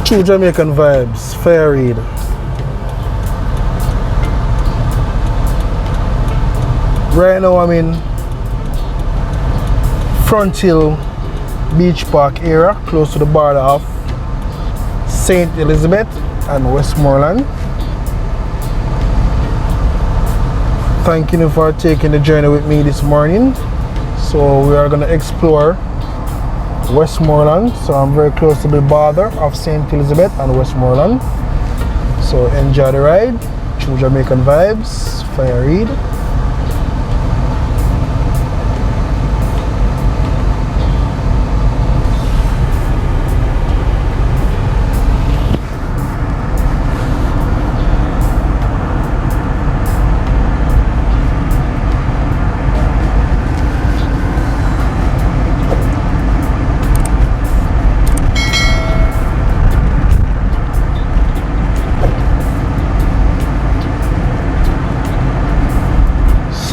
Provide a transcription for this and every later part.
True Jamaican vibes, fair read. Right now I'm in Front Hill Beach Park area, close to the border of St. Elizabeth and Westmoreland. Thank you for taking the journey with me this morning. So we are going to explore Westmoreland. So I'm very close to the border of St. Elizabeth and Westmoreland. So enjoy the ride. True Jamaican vibes. Fire read.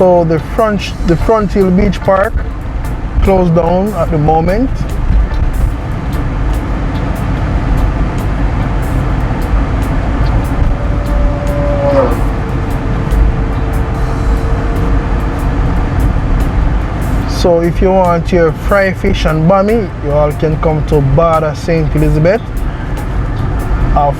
So the Front Hill Beach Park closed down at the moment. So if you want your fry fish and bami, you all can come to Border St. Elizabeth off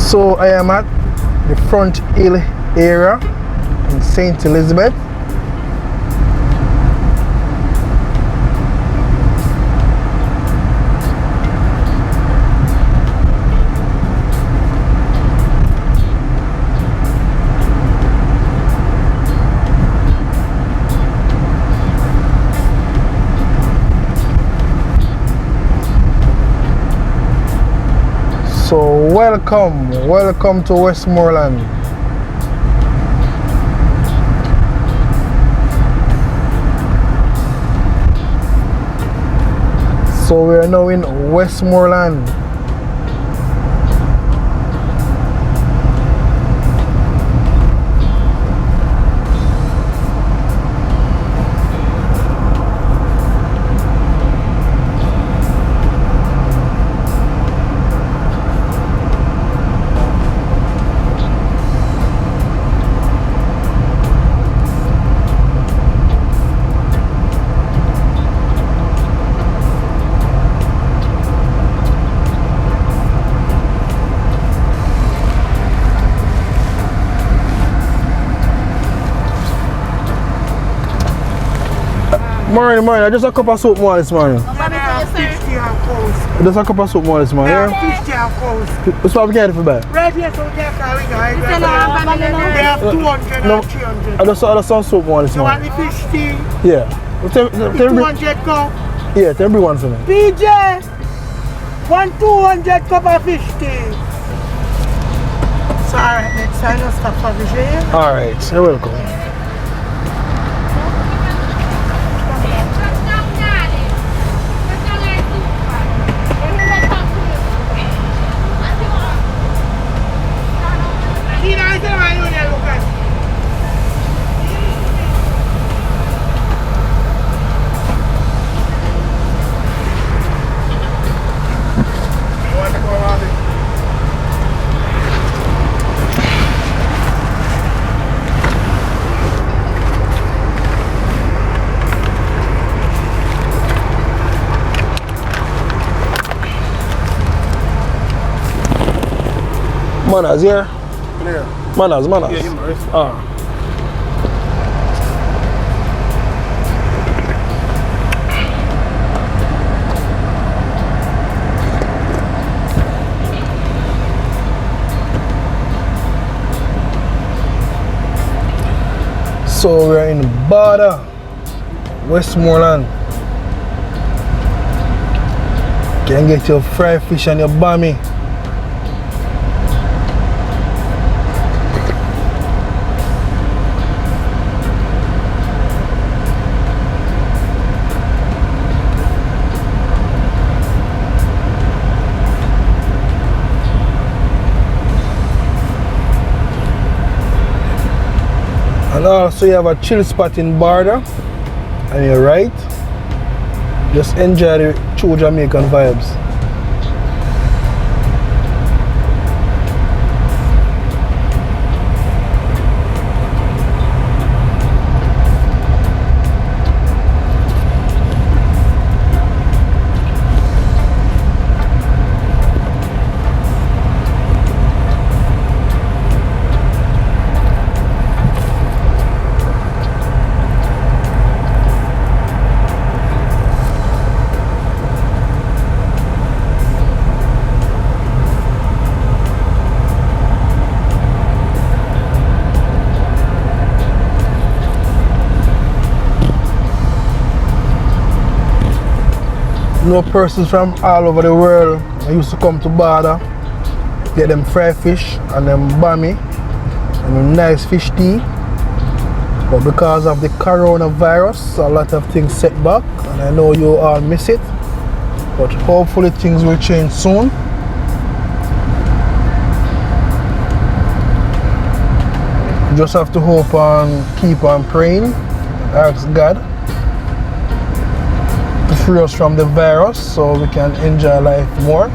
So I am at the Front Hill area in St. Elizabeth. So welcome to Westmoreland. So we are now in Westmoreland. Morning, I just a cup of soup more this morning. Just a cup of soup more this morning, yeah? What's what we get for that? Right here, so they have 200 No, and 300. I just some soup more this You want morning. the fish tea? Yeah. Tell me, 200 cup. yeah, tell me one for me. PJ, 200 cup of fish tea. So alright, next time I'll stop for fish here. Alright, you're welcome. Manners here? Yeah. Manners. Yeah, him, right? Ah. So we're in Barda, Westmoreland. Can get your fried fish and your bami. And also you have a chill spot in Barda on your right. Just enjoy the true Jamaican vibes. No persons from all over the world I used to come to Barda, get them fried fish and them bami and them nice fish tea. But because of the coronavirus, a lot of things set back and I know you all miss it. But hopefully things will change soon. Just have to hope and keep on praying, ask God to free us from the virus so we can enjoy life more.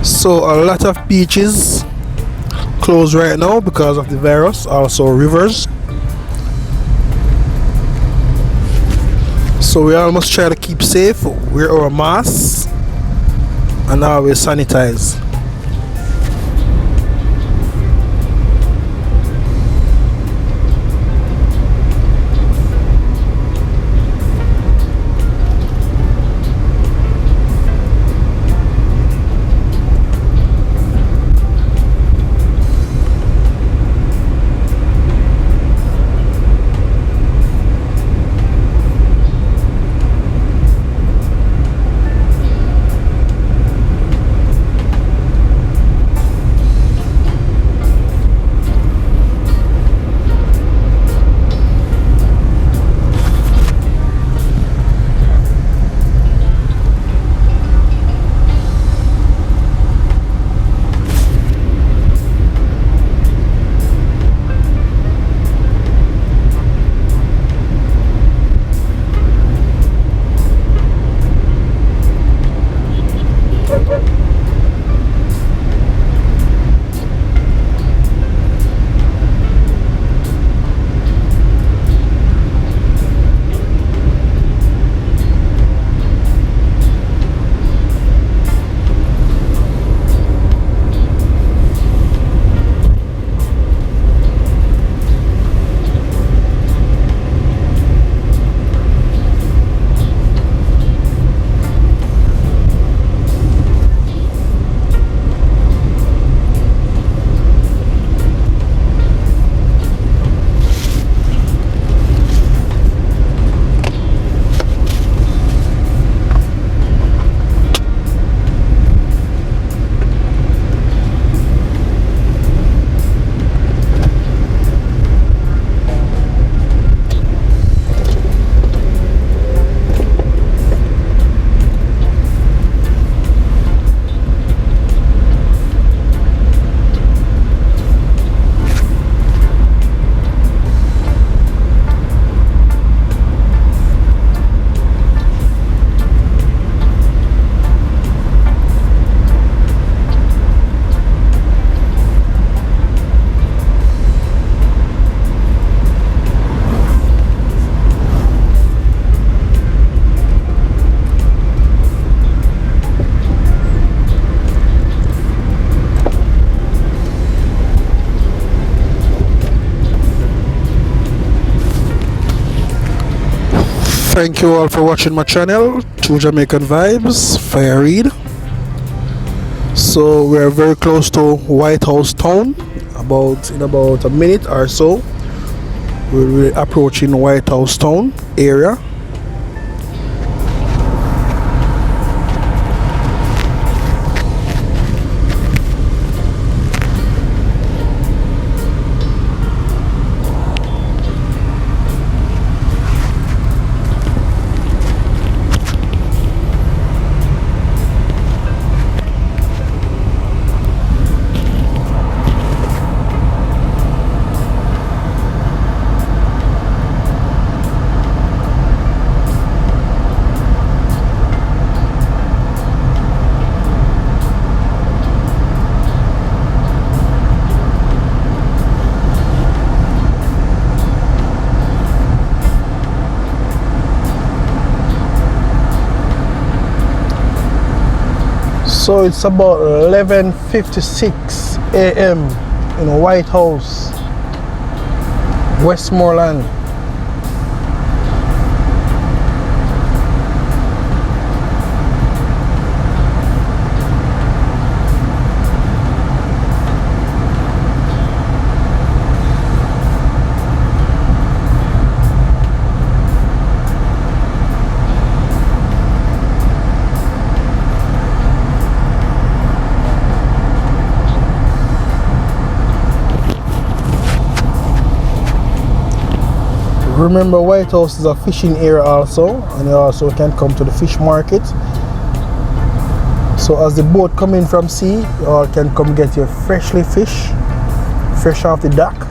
So a lot of beaches closed right now because of the virus, also rivers. So we all must try to keep safe, wear our masks and always sanitize. Thank you all for watching my channel, True Jamaican Vibes, Fire Reed. So we're very close to White House Town. In about a minute or so, we'll be approaching White House Town area. So it's about 11:56 a.m. in White House, Westmoreland. Remember, White House is a fishing area also, and you also can come to the fish market. So as the boat come in from sea, you all can come get your freshly fish, fresh off the dock.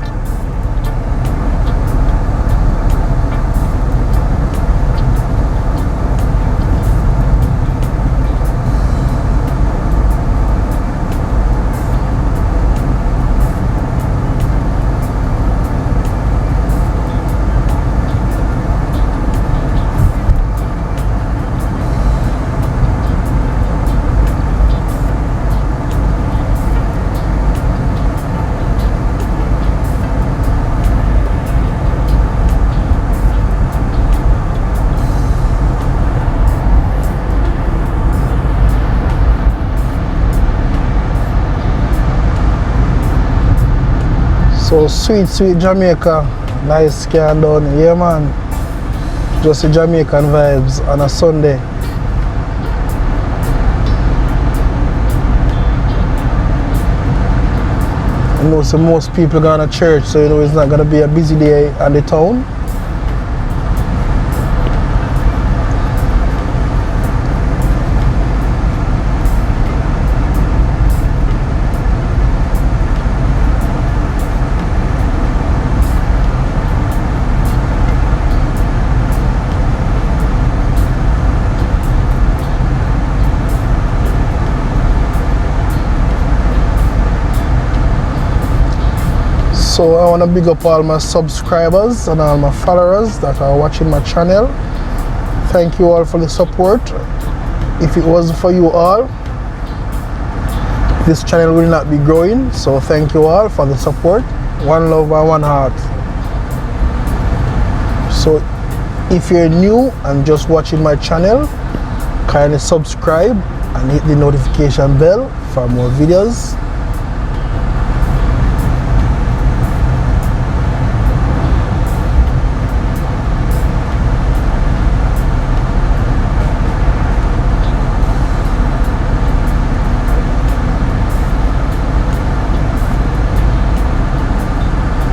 So sweet Jamaica, nice can down, yeah man. Just the Jamaican vibes on a Sunday. You know, so most people go to church, so you know it's not gonna be a busy day at the town. So I want to big up all my subscribers and all my followers that are watching my channel. Thank you all for the support. If it wasn't for you all, this channel will not be growing. So thank you all for the support. One love and one heart. So if you're new and just watching my channel, kindly subscribe and hit the notification bell for more videos.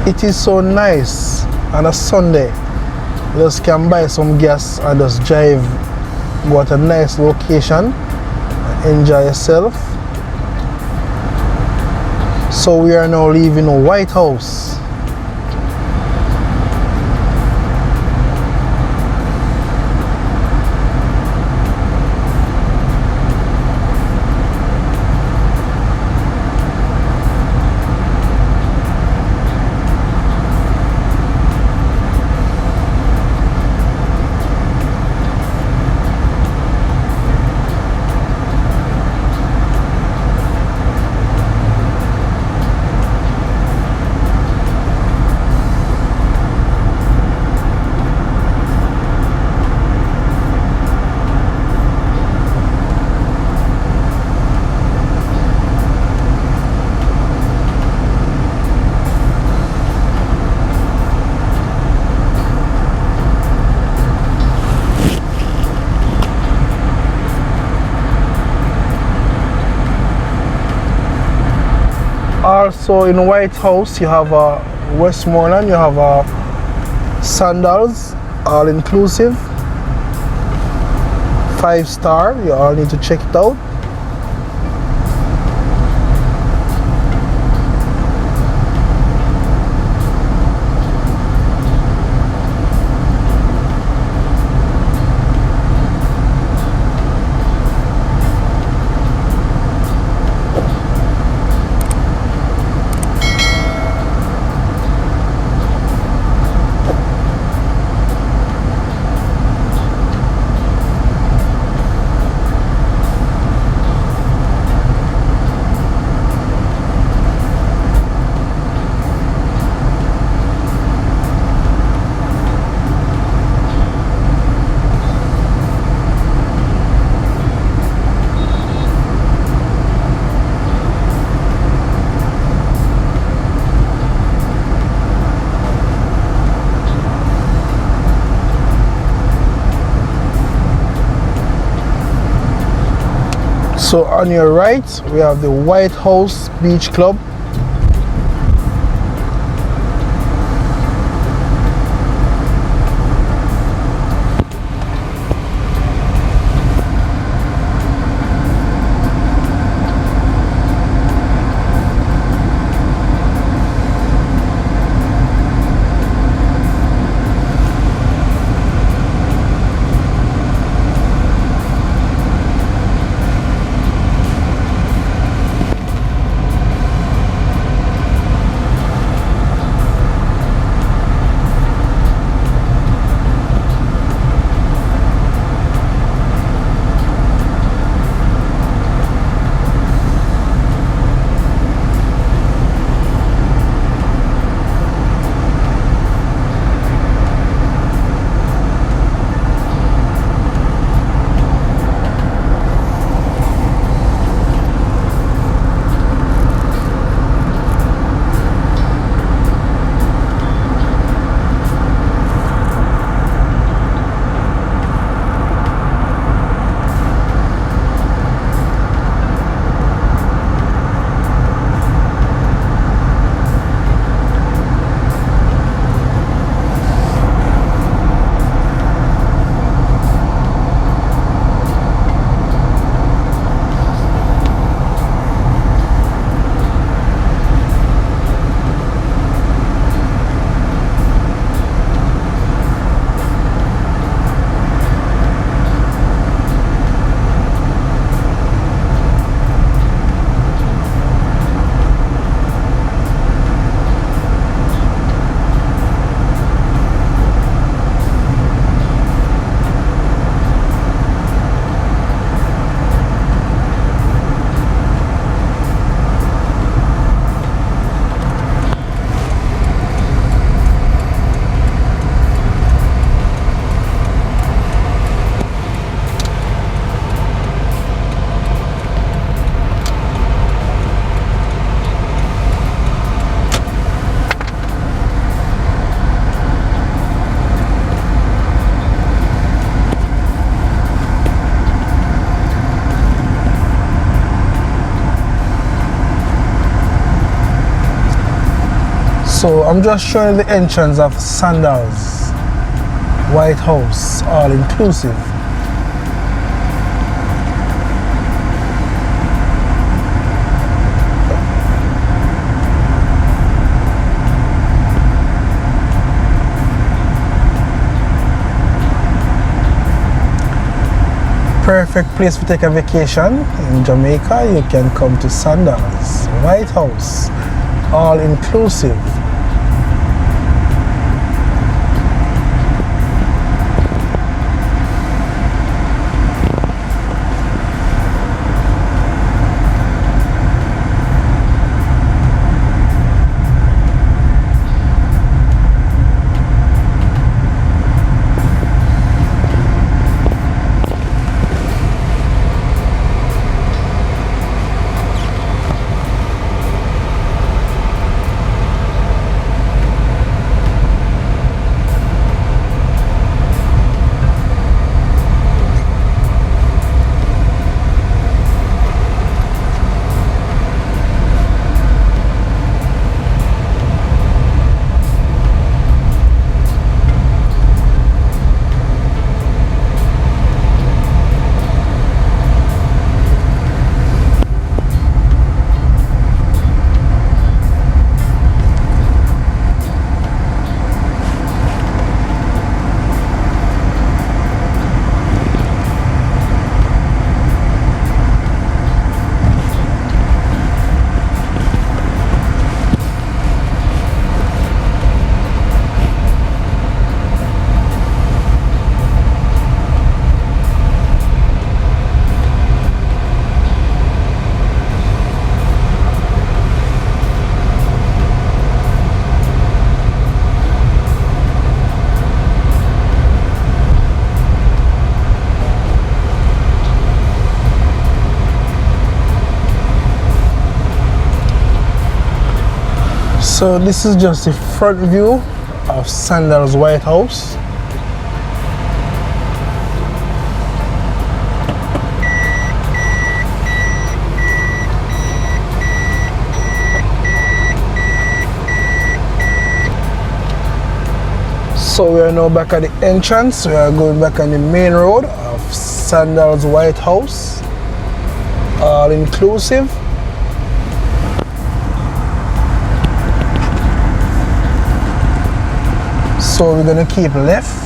It is so nice on a Sunday. You just can buy some gas and just drive, go to a nice location, enjoy yourself. So we are now leaving White House. Also in White House, you have Westmoreland, you have Sandals, all inclusive, 5-star. You all need to check it out. So on your right, we have the White House Beach Club. So I'm just showing the entrance of Sandals White House, all inclusive. Perfect place to take a vacation in Jamaica. You can come to Sandals White House, all inclusive. So this is just the front view of Sandals White House. So we are now back at the entrance. We are going back on the main road of Sandals White House, all inclusive. So we're gonna keep left.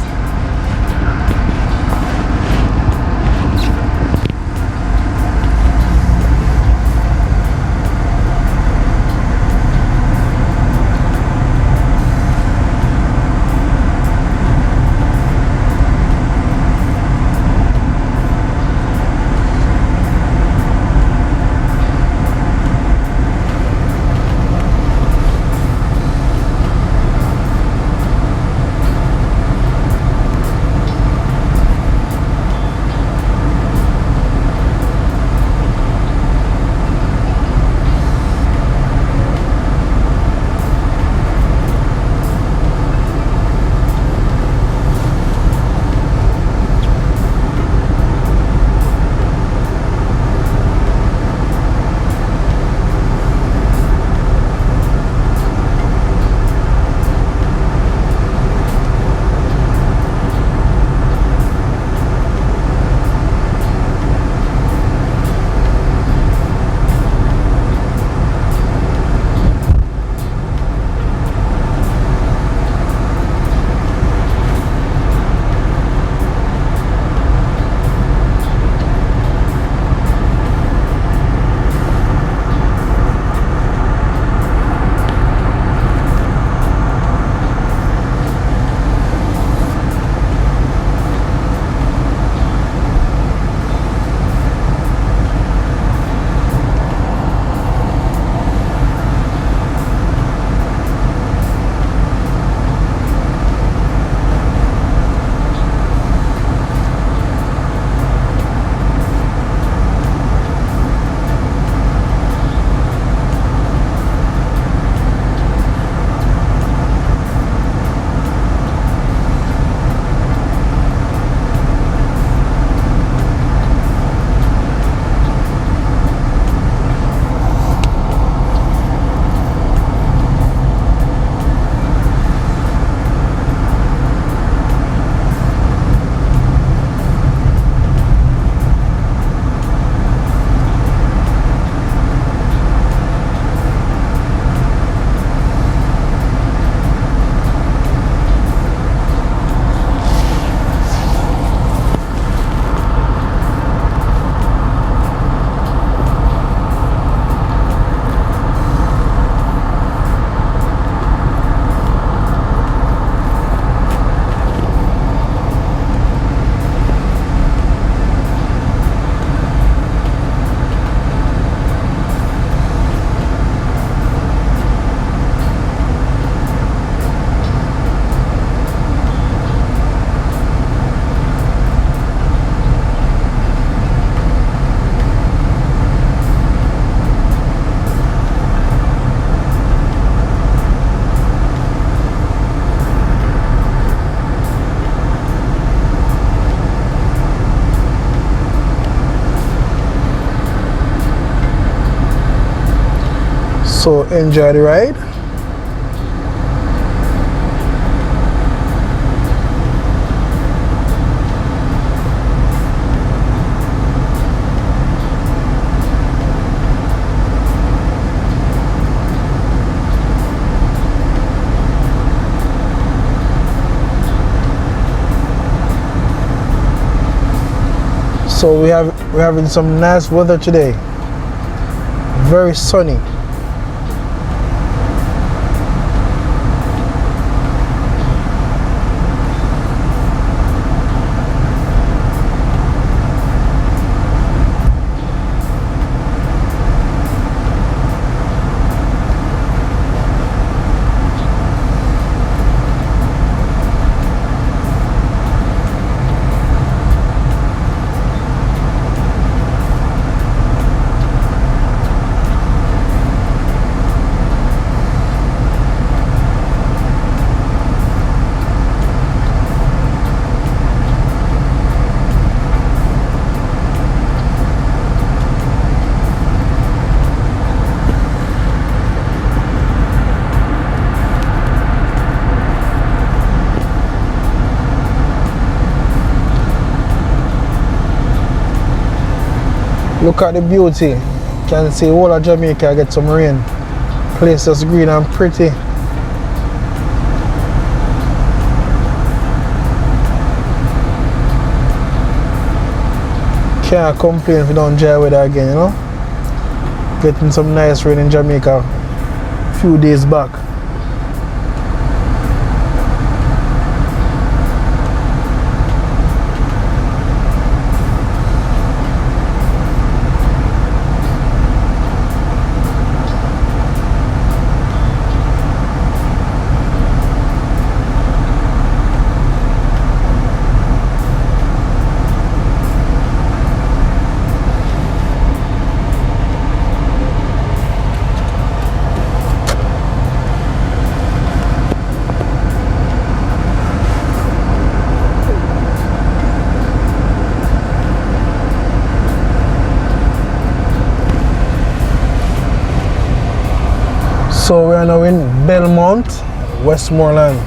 So enjoy the ride. So we're having some nice weather today. Very sunny. Look at the beauty. You can see all of Jamaica get some rain. Place is green and pretty. Can't complain if you don't dry weather again, you know. Getting some nice rain in Jamaica a few days back. So we are now in Belmont, Westmoreland.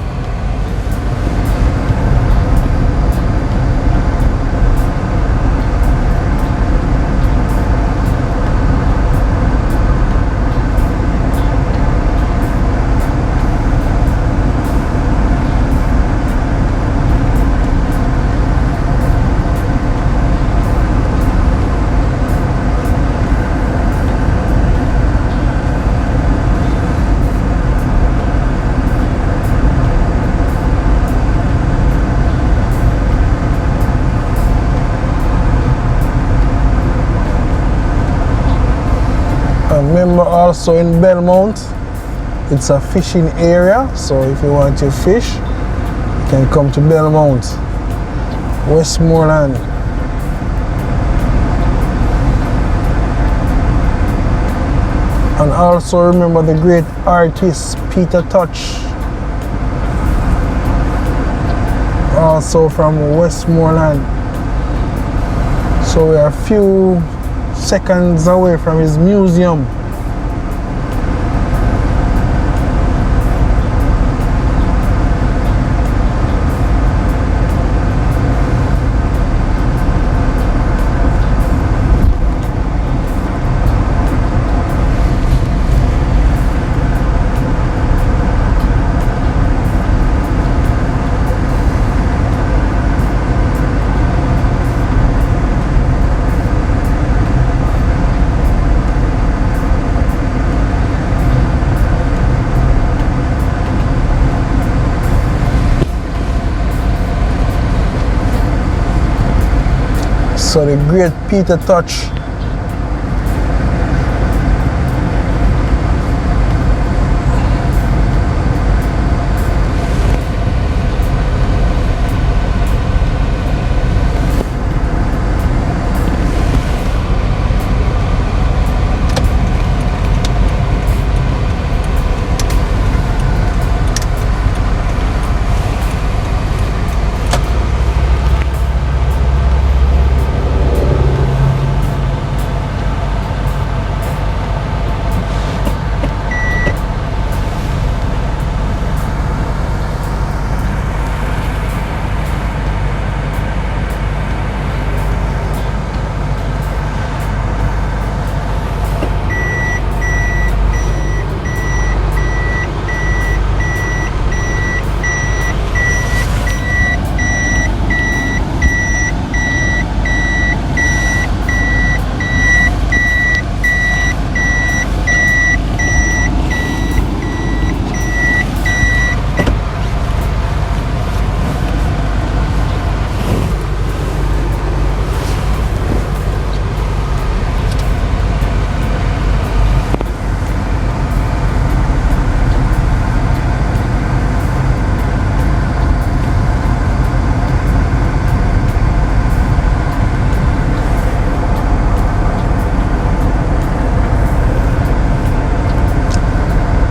Remember also in Belmont, it's a fishing area, so if you want to fish, you can come to Belmont, Westmoreland. And also remember the great artist Peter Tosh, also from Westmoreland. So we are a few seconds away from his museum. So the great Peter Tosh.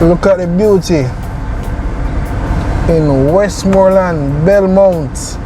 Look at the beauty in Westmoreland, Belmont.